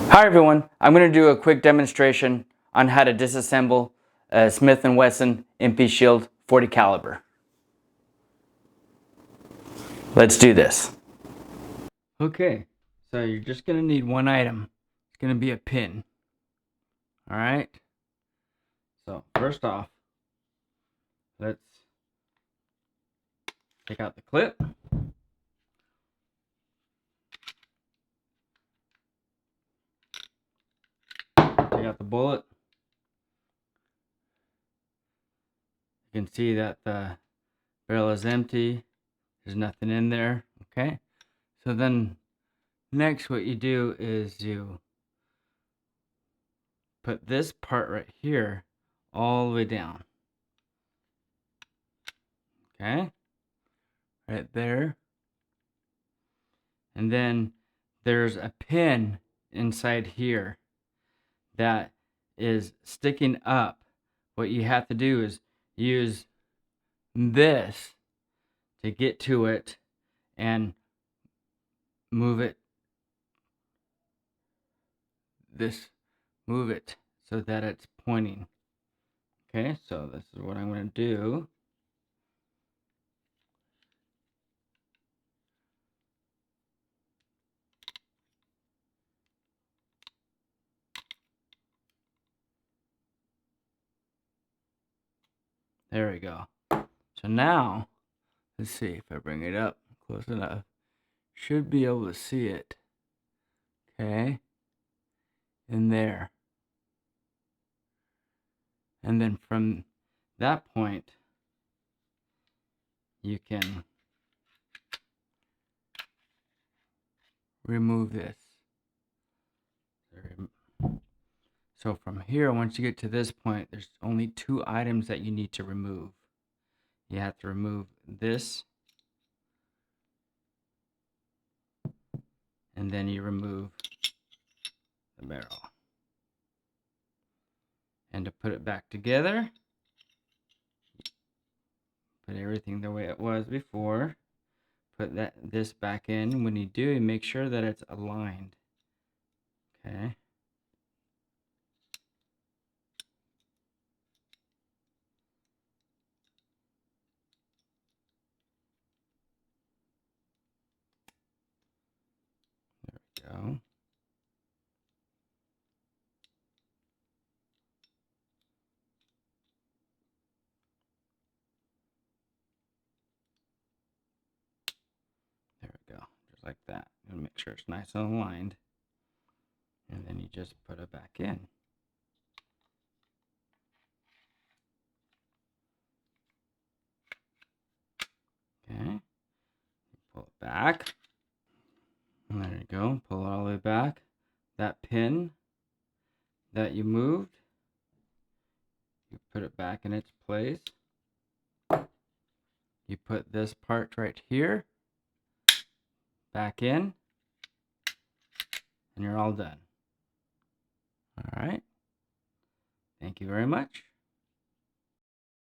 Hi everyone, I'm going to do a quick demonstration on how to disassemble a Smith Wesson MP Shield 40 caliber. Let's do this. Okay, so you're just going to need one item. It's going to be a pin. Alright, so first off, let's take out the clip. Take out the bullet. You can see that the barrel is empty. There's nothing in there. Okay, so then next what you do is you put this part right here all the way down. Okay, right there. And then there's a pin inside here that is sticking up. What you have to do is use this to get to it and move it. Move it so that it's pointing. Okay, so this is what I'm going to do. There we go. So now, let's see if I bring it up close enough. Should be able to see it. Okay, in there. And then from that point, you can remove this. So from here, once you get to this point, there's only two items that you need to remove. You have to remove this, and then you remove the barrel. And to put it back together, put everything the way it was before. Put this back in. When you do, you make sure that it's aligned. Okay. There we go. There we go. Just like that. And make sure it's nice and aligned. And then you just put it back in. Okay. Pull it back. And there you go. Pull it all the way back. That pin that you moved, you put it back in its place. You put this part right here back in, and you're all done. All right. Thank you very much.